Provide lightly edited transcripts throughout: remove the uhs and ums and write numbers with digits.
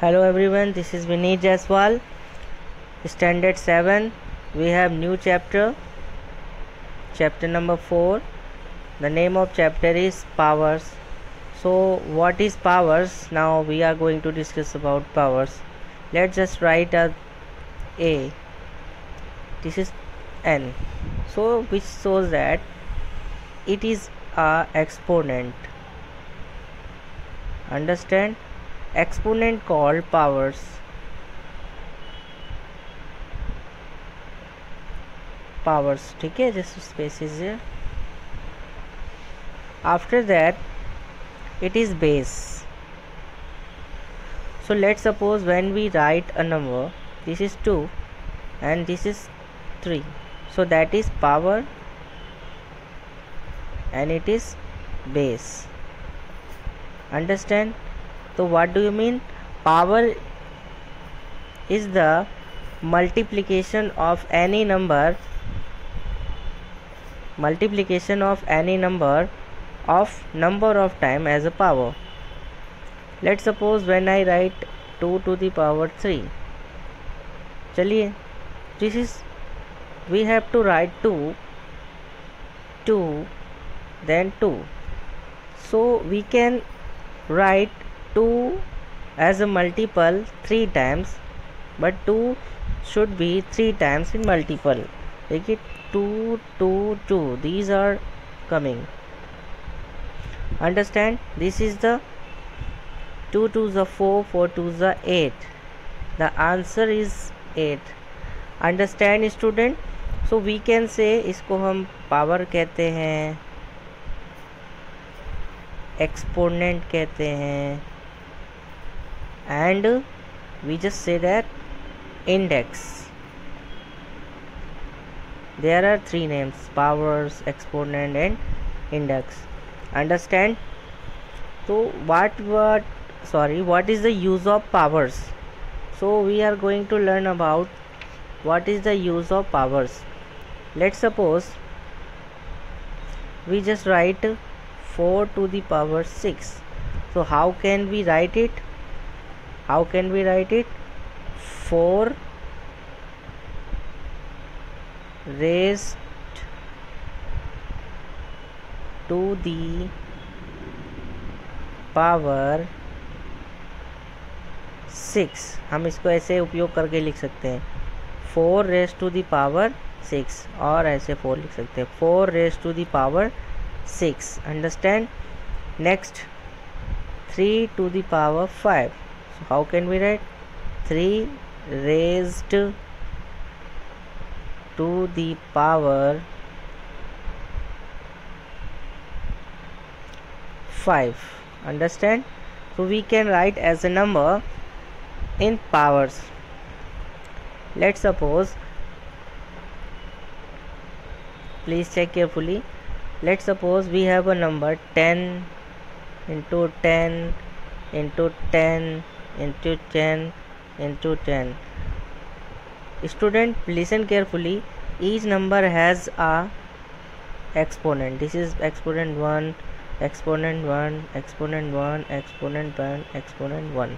Hello everyone, this is Vineet Jaiswal, Standard 7. We have new chapter number 4. The name of chapter is powers. So what is powers? Now we are going to discuss about powers. Let's just write a this is n, so which shows that it is a exponent. Understand? Exponent called powers. ठीक है, just spaces here. After that it is base. So let's suppose when we write a number, this is 2 and this is 3, so that is power and it is base. Understand? So what do you mean? Power is the multiplication of any number of number of time as a power. Let's suppose when I write 2 to the power 3, चलिए, this is, we have to write 2 then 2, so we can write 2 as a multiple 3 times, but 2 should be 3 times in multiple. Take it 2 2 2, these are coming. Understand? This is the 2 2s are 4, 4 2s are 8. The answer is 8. Understand student? So we can say इसको हम power कहते हैं, exponent कहते हैं, and we just say that index. There are 3 names: powers, exponent and index. Understand? So what is the use of powers? So we are going to learn about what is the use of powers. Let's suppose we just write 4 to the power 6. So how can we write it? 4 raised to the power 6. हम इसको ऐसे उपयोग करके लिख सकते हैं, 4 raised to the power 6, और ऐसे 4 लिख सकते हैं, 4 raised to the power 6. Understand? Next, 3 to the power 5. So how can we write? 3 raised to the power 5. Understand? So we can write as a number in powers. Let's suppose, please check carefully. Let's suppose we have a number 10 into 10 into 10 into 10 into 10. Student, listen carefully. Each number has a exponent. This is exponent 1, exponent 1, exponent 1, exponent 1, exponent 1.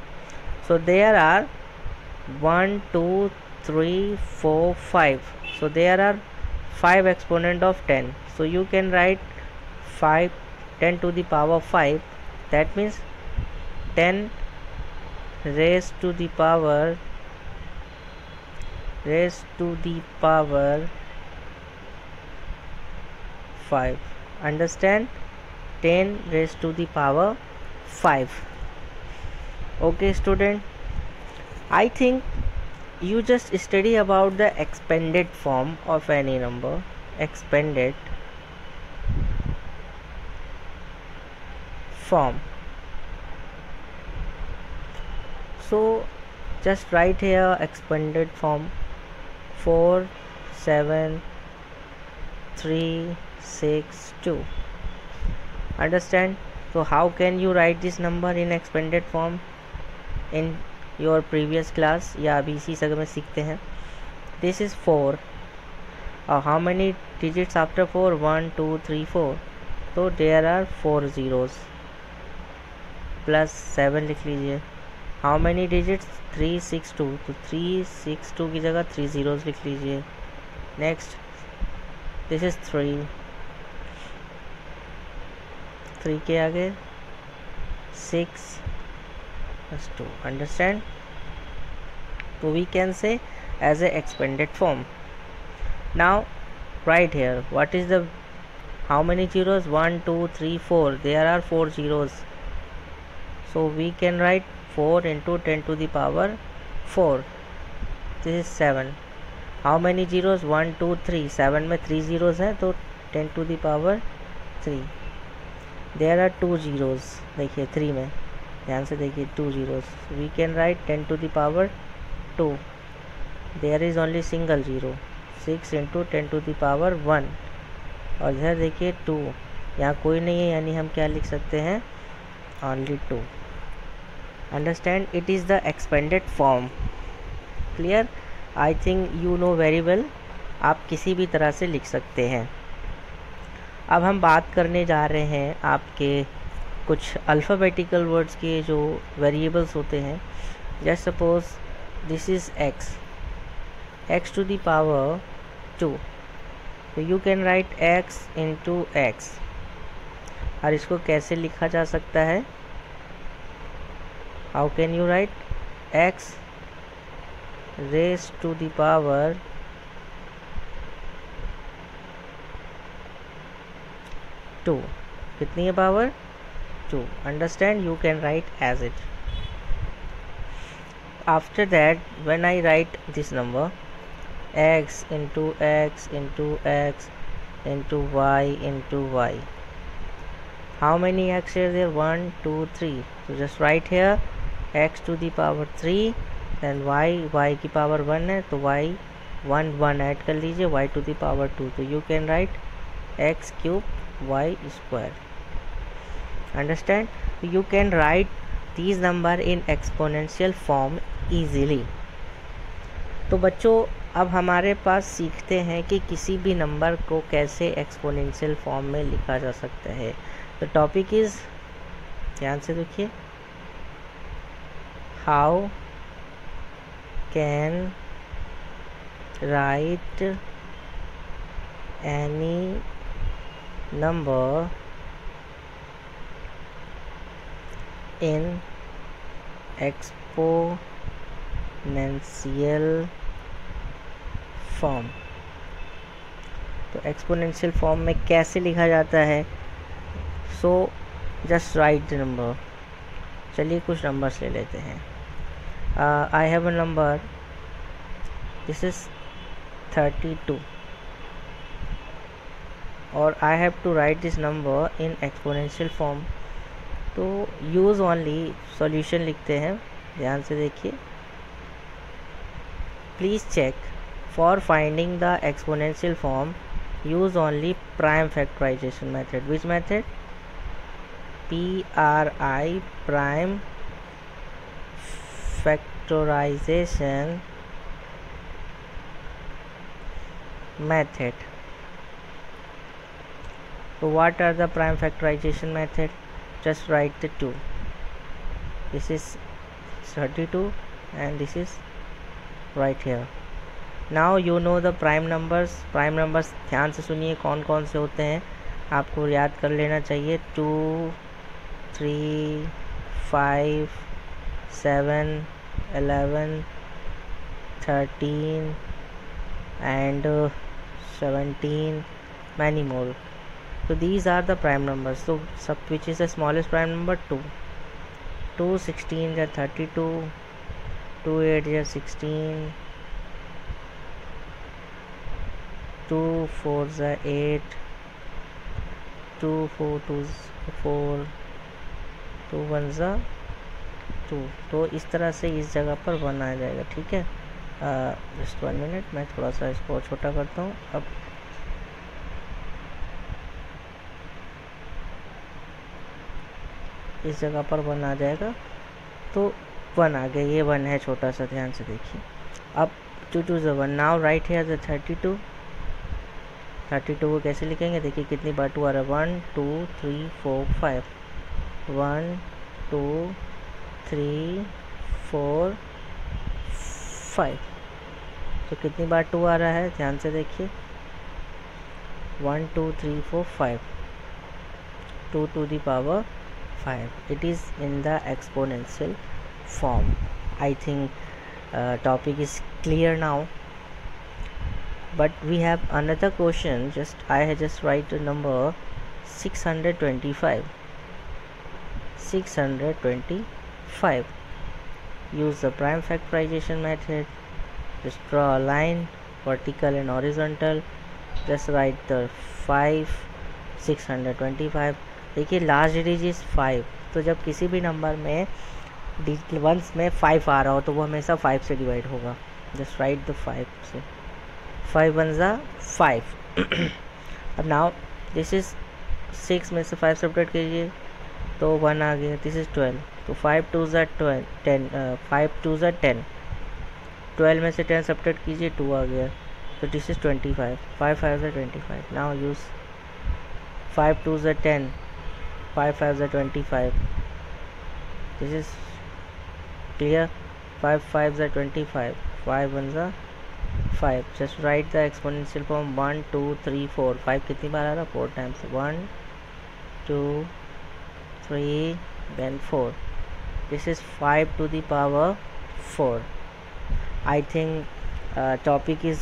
So there are 1 2 3 4 5. So there are 5 exponent of 10. So you can write 10 to the power 5. That means 10 raised to the power 5. Understand? 10 raised to the power 5. Okay student, I think you just study about the expanded form of any number. Expanded form. So just write here expanded form: 4 7 3 6 2. Understand? So how can you write this number in expanded form? In your previous class या अभी इसी जगह में सीखते हैं. This is 4. How many digits after 4? 1 2 3 4. So there are 4 zeros. Plus 7 लिख लीजिए. How many digits 362, तो 362 की जगह 3 zeros लिख लीजिए। नेक्स्ट दिस इज 3 के आगे 6 plus 2, understand? So we can say as a expanded form. Now right here, what is the, how many zeros? 1 2 3 4, there are 4 zeros, so we can write 4 into 10 to the power 4, this is 7. How many zeros? 1 2 3, 7 में 3 zeros हैं, तो 10 to the power 3, there are 2 zeros, देखिए 3 में ध्यान से देखिए 2 zeros, we can write 10 to the power 2, there is only single zero, 6 into 10 to the power 1, और इधर देखिए 2, यहाँ कोई नहीं है, यानी हम क्या लिख सकते हैं, only 2. Understand, it is the expanded form. Clear? I think you know very well. आप किसी भी तरह से लिख सकते हैं। अब हम बात करने जा रहे हैं आपके कुछ अल्फ़ाबेटिकल वर्ड्स के जो वेरिएबल्स होते हैं। Just suppose this is x to the power 2, तो you can write x into x, और इसको कैसे लिखा जा सकता है, how can you write x raise to the power 2, कितनी है पावर 2, understand, you can write as it. After that, when I write this number x into x into x into y into y, how many x are there? 1 2 3, so just write here x to the power 3, then y की power 1 है, तो y 1 add कर लीजिए, y to the power 2, तो you can write x cube y square. Understand? You can write these number in exponential form easily. तो बच्चों अब हमारे पास सीखते हैं कि किसी भी नंबर को कैसे एक्सपोनेंशियल फॉर्म में लिखा जा सकता है। तो टॉपिक इज़, ध्यान से देखिए, how can write any number in exponential form। तो एक्सपोनेंशियल फॉर्म में कैसे लिखा जाता है, so just write the number. चलिए कुछ नंबर्स ले लेते हैं। I have a number, this is 32, और I have to write this number in exponential form. तो यूज़ ओनली सॉल्यूशन लिखते हैं, ध्यान से देखिए, please check for finding the exponential form use only prime factorisation method. Which method? PRI, prime factorisation method. So what are the prime factorization method? Just write the 2. This is 32 and this is right here. Now you know the prime numbers. Prime numbers ध्यान से सुनिए कौन कौन से होते हैं, आपको याद कर लेना चाहिए। 2, 3, 5, 7, 11, 13 and 17, many more. So these are the prime numbers. So which is the smallest prime number? 2. 2 16 is 32, 2 8 is 16, 2 4 is 8, 2 4 2 is 4, 2 1 is 2। तो इस तरह से इस जगह पर 1 आ जाएगा, ठीक है। जस्ट 1 मिनट, मैं थोड़ा सा इसको छोटा करता हूँ। अब इस जगह पर 1 आ जाएगा, तो 1 आ गया, ये 1 है छोटा सा, ध्यान से देखिए। अब 2 2 is 1। Now right here the 32। 32 को कैसे लिखेंगे, देखिए कितनी बार 2 आ रहा है, 1 2 3 4 5, 1 2 3 4 5। तो कितनी बार 2 आ रहा है, ध्यान से देखिए। 1 2 3 4 5, 2 to the power 5. It is in the exponential form. I think topic is clear now. But we have another question. I just write the number 625. 625. Use the prime factorization method. Just draw a line, vertical and horizontal. Just write the 5 625. देखिए last digit is 5, तो जब किसी भी number में once में 5 आ रहा हो तो वो हमेशा 5 से डिवाइड होगा। जस्ट राइट द 5 से, 5 1 ज़ा 5। अब नाउ दिस इज 6 में से 5 सब्ट्रैक्ट कीजिए तो 1 आ गया, दिस इज 12, तो 5 2 ज़ा 10, 5 2 ज़ा 10, 12 में से 10 सब्ट्रैक्ट कीजिए 2 आ गया, तो दिस इज 25, 5 5 ज़ा 25। नाउ यूज 5 2 ज़ा 10, 5 5 ज़ा 25, this is clear। 5 5 ज़ा 25, 5 1 ज़ा 5। just write the exponential form 1 2 3 4। 5 कितनी बार आ रहा, 4 times, 1 2 3 then 4, this is 5 to the power 4। I think topic is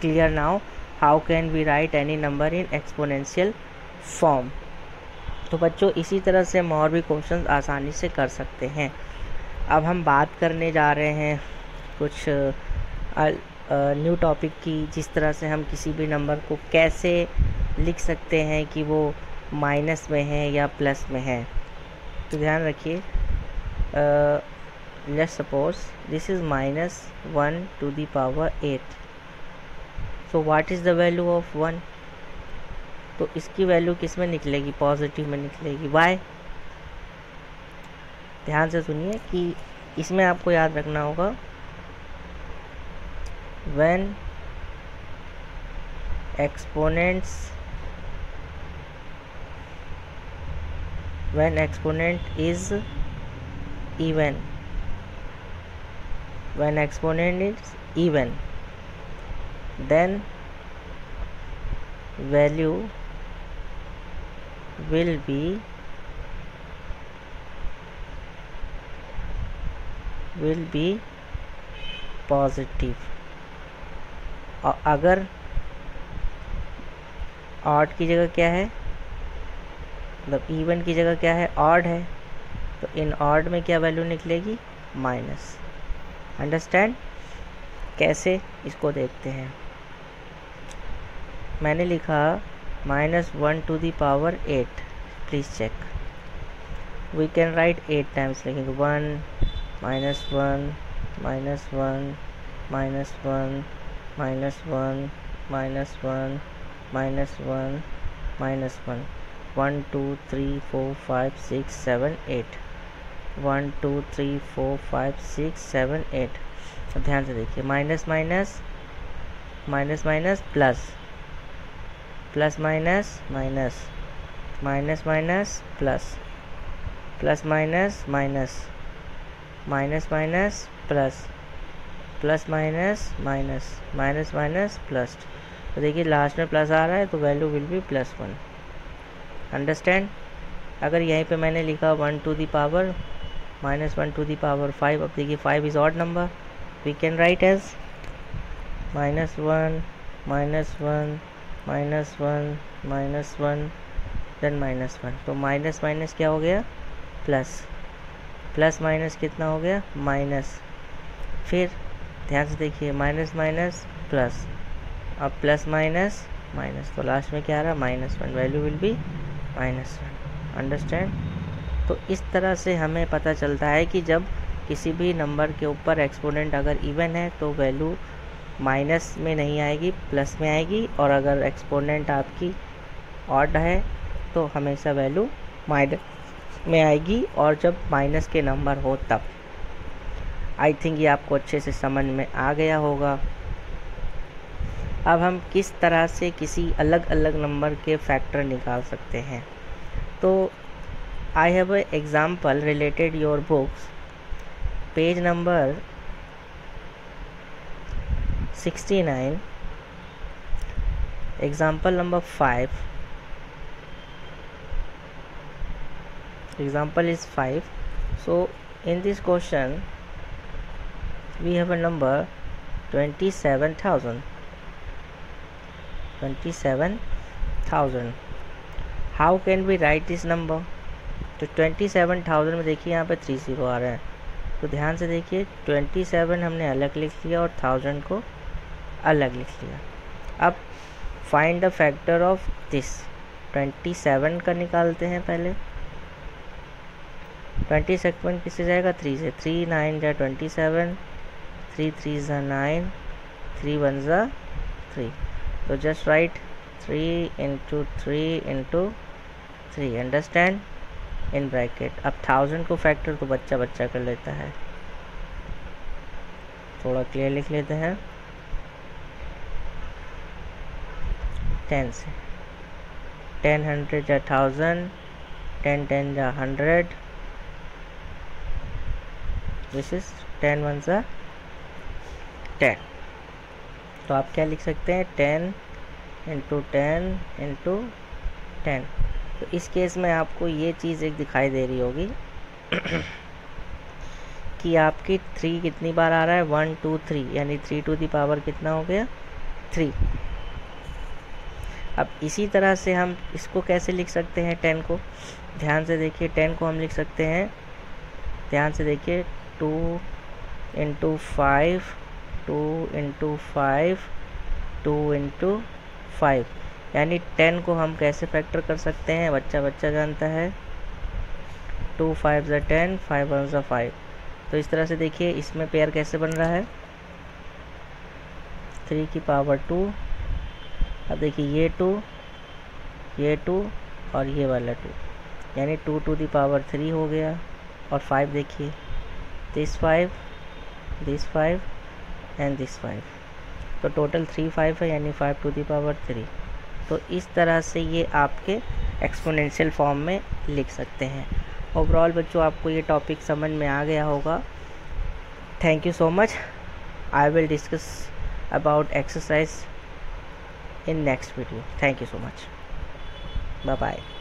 clear now। how can we write any number in exponential form। तो बच्चों इसी तरह से हम और भी क्वेश्चन आसानी से कर सकते हैं। अब हम बात करने जा रहे हैं कुछ न्यू टॉपिक की, जिस तरह से हम किसी भी नंबर को कैसे लिख सकते हैं कि वो माइनस में है या प्लस में है। तो ध्यान रखिए, let's suppose this is -1 to the power 8। So what is the value of 1। तो इसकी वैल्यू किस में निकलेगी, पॉजिटिव में निकलेगी। वाई, ध्यान से सुनिए कि इसमें आपको याद रखना होगा when exponent is even, when exponent is even, then value will be positive. और अगर ऑड की जगह क्या है, मतलब इवन की जगह क्या है, ऑड है, तो इन ऑड में क्या वैल्यू निकलेगी, माइनस। अंडरस्टैंड कैसे, इसको देखते हैं। मैंने लिखा -1 to the power 8, please check. We can write 8 times, लिखेंगे 1 -1 -1 -1 -1 -1 -1 1 2 3 4 5 6 7 8, 1 2 3 4 5 6 7 8। तो ध्यान से देखिए, minus minus minus minus plus, plus minus minus, minus minus plus, plus minus minus, minus minus plus, plus minus minus, minus minus plus. तो देखिए last में plus आ रहा है तो वैल्यू विल बी +1। अंडरस्टैंड। अगर यहीं पे मैंने लिखा 1 to the power -1 to the power 5, अब देखिए 5 is odd number, we can write as -1 -1 -1 then -1। तो माइनस माइनस क्या हो गया, प्लस, प्लस माइनस कितना हो गया, माइनस। फिर ध्यान से देखिए, माइनस माइनस प्लस, अब प्लस माइनस माइनस, तो लास्ट में क्या आ रहा है, -1, वैल्यू विल बी -1। अंडरस्टैंड। तो इस तरह से हमें पता चलता है कि जब किसी भी नंबर के ऊपर एक्सपोनेंट अगर इवन है तो वैल्यू माइनस में नहीं आएगी, प्लस में आएगी, और अगर एक्सपोनेंट आपकी ऑड है तो हमेशा वैल्यू माइनस में आएगी, और जब माइनस के नंबर हो तब। आई थिंक ये आपको अच्छे से समझ में आ गया होगा। अब हम किस तरह से किसी अलग अलग नंबर के फैक्टर निकाल सकते हैं। तो I have a example related your books. Page number 69, example number 5. Example is 5. So in this question we have a number 27,000. How can we write this number? तो 27,000 में देखिए यहाँ पे 3 0 आ रहे हैं, तो ध्यान से देखिए 27 हमने अलग लिख लिया और 1000 को अलग लिख लिया। अब find the factor of this. 27 का निकालते हैं पहले। 27 किससे जाएगा? 3 से। 3 9 जा 27, 3 3 जा 9, 3 1 जा 3। तो just right 3 into 3 into 3, understand, in bracket. अब 1000 को फैक्टर तो बच्चा बच्चा कर लेता है, थोड़ा क्लियर लिख लेते हैं। 10 से 10 100 जा 1000, 10 10 जा 100, दिस इज 10 1 जा 10। तो आप क्या लिख सकते हैं? 10 इंटू 10 इंटू 10। तो इस केस में आपको ये चीज़ एक दिखाई दे रही होगी कि आपकी 3 कितनी बार आ रहा है? 1 2 3, यानी 3 टू दी पावर कितना हो गया? 3। अब इसी तरह से हम इसको कैसे लिख सकते हैं? 10 को ध्यान से देखिए, 10 को हम लिख सकते हैं, ध्यान से देखिए, 2 इंटू 5, 2 इंटू 5, 2 इंटू 5, यानी 10 को हम कैसे फैक्टर कर सकते हैं? बच्चा बच्चा जानता है। 2 5 ज़ा 10, 5 1 ज़ा 5। तो इस तरह से देखिए इसमें पेयर कैसे बन रहा है? 3 की पावर 2। अब देखिए ये 2 और ये वाला 2, यानी 2 टू दी पावर 3 हो गया। और 5 देखिए, दिस 5 एंड दिस 5, तो टोटल 3 5 है, यानी 5 टू दी पावर 3। तो इस तरह से ये आपके एक्सपोनेंशियल फॉर्म में लिख सकते हैं। ओवरऑल बच्चों आपको ये टॉपिक समझ में आ गया होगा। Thank you so much. I will discuss about exercise in next video. Thank you so much. Bye bye.